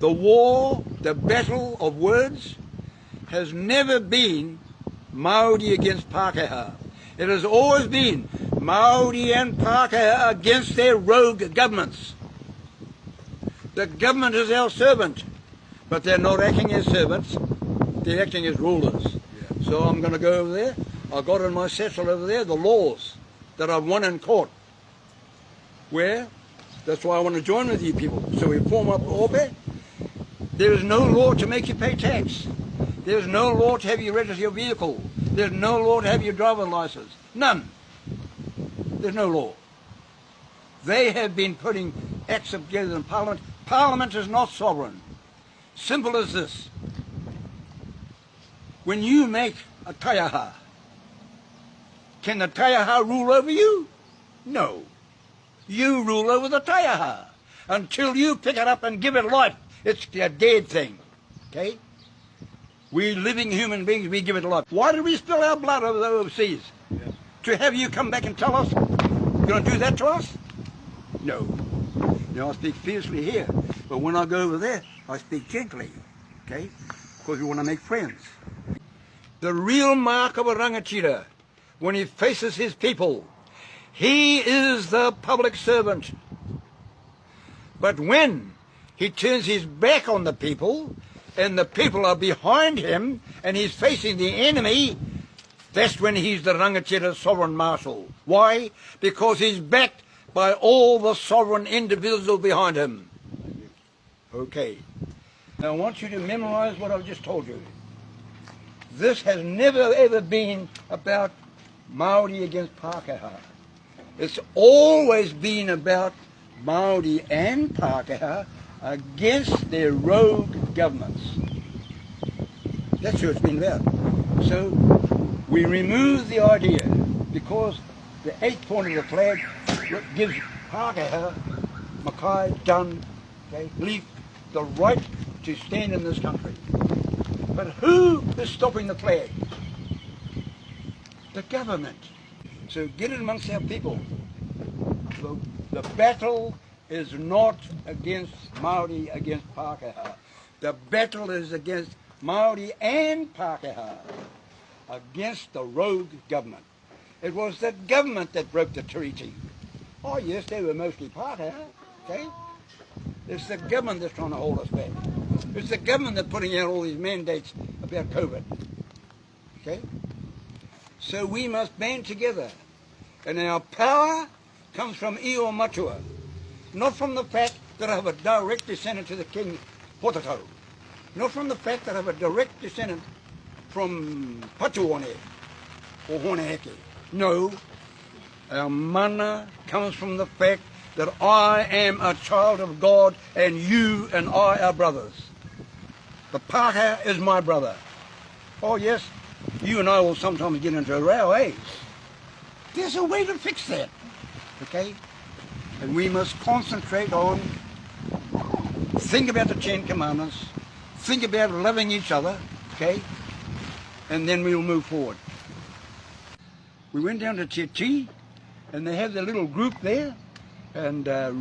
The war, the battle of words, has never been Maori against Pākehā. It has always been Maori and Pākehā against their rogue governments. The government is our servant, but they're not acting as servants, they're acting as rulers. Yeah. So I'm going to go over there. I've got in my satchel over there the laws that I've won in court. Where? That's why I want to join with you people. So we form up Ope. There is no law to make you pay tax. There is no law to have you register your vehicle. There's no law to have your driver's license. None. There's no law. They have been putting acts together in Parliament. Parliament is not sovereign. Simple as this. When you make a taiaha, can the taiaha rule over you? No. You rule over the taiaha. Until you pick it up and give it life, it's a dead thing. Okay? We living human beings, we give it life. Why did we spill our blood over the overseas? Yeah. To have you come back and tell us you're going to do that to us? No. Now I speak fiercely here, but when I go over there, I speak gently. Okay? Because we want to make friends. The real mark of a rangatira, when he faces his people, he is the public servant. But when he turns his back on the people, and the people are behind him, and he's facing the enemy, that's when he's the rangatira sovereign marshal. Why? Because he's backed by all the sovereign individuals behind him. Okay. Now I want you to memorize what I've just told you. This has never ever been about Maori against Pākehā. It's always been about Maori and Pākehā against their rogue governments. That's what it's been about. So we remove the idea, because the eighth point of the flag gives Pākehā, Mackay, Dun, okay, Leaf, the right to stand in this country. But who is stopping the flag? The government. So get it amongst our people. The battle is not against Maori against Pākehā. The battle is against Maori and Pākehā, against the rogue government. It was the government that broke the treaty. Oh yes, they were mostly Pākehā, okay? It's the government that's trying to hold us back. It's the government that's putting out all these mandates about COVID, okay? So we must band together. And our power comes from Io Matua, not from the fact that I have a direct descendant to the King Potatau, not from the fact that I have a direct descendant from Patuone or Honeheke. No, our mana comes from the fact that I am a child of God and you and I are brothers. The Pākehā is my brother. Oh yes, you and I will sometimes get into a row, eh? There's a way to fix that, okay? And we must concentrate on, think about the 10 Commandments, think about loving each other, okay? And then we'll move forward. We went down to Teti, and they have their little group there, and their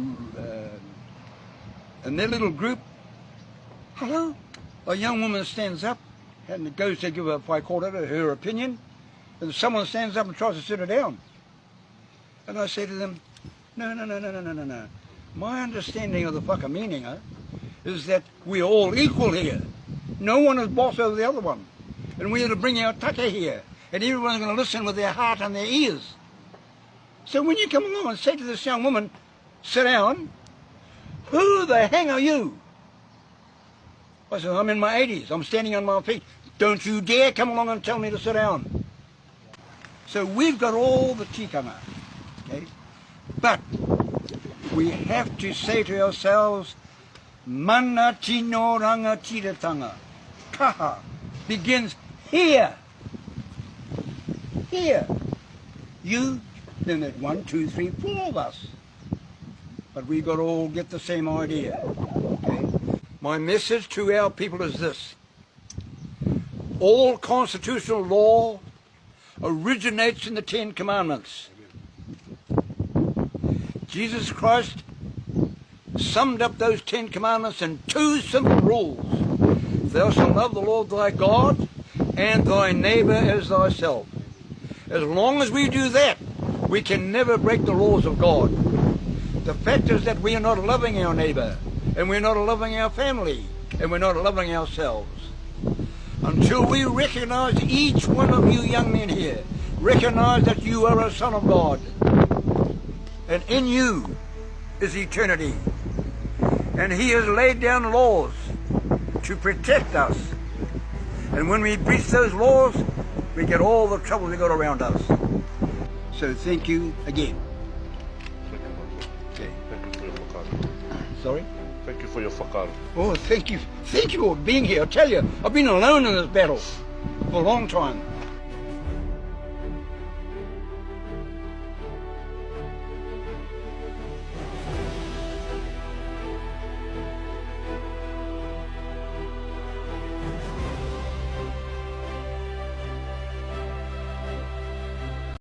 little group, hello? A young woman stands up and goes to give her opinion, and someone stands up and tries to sit her down. And I say to them, no. My understanding of the whakaminenga is that we're all equal here. No one is boss over the other one. And we are to bring our take here. And everyone's going to listen with their heart and their ears. So when you come along and say to this young woman, sit down, who the hell are you? I said, I'm in my 80s. I'm standing on my feet. Don't you dare come along and tell me to sit down. So we've got all the tikanga, okay? But we have to say to ourselves, mana tino rangatiratanga. Kaha begins here. Here. You, then there's 1, 2, 3, 4 of us. But we've got to all get the same idea, okay? My message to our people is this. All constitutional law originates in the 10 Commandments. Jesus Christ summed up those 10 commandments in 2 simple rules. Thou shalt love the Lord thy God and thy neighbour as thyself. As long as we do that, we can never break the laws of God. The fact is that we are not loving our neighbour, and we're not loving our family, and we're not loving ourselves. Until we recognize, each one of you young men here, recognize that you are a son of God, and in you is eternity. And he has laid down laws to protect us. And when we breach those laws, we get all the trouble we got around us. So thank you again. Okay. Thank you for your fakar. Sorry? Thank you for your fakar. Oh, thank you. Thank you for being here. I tell you, I've been alone in this battle for a long time.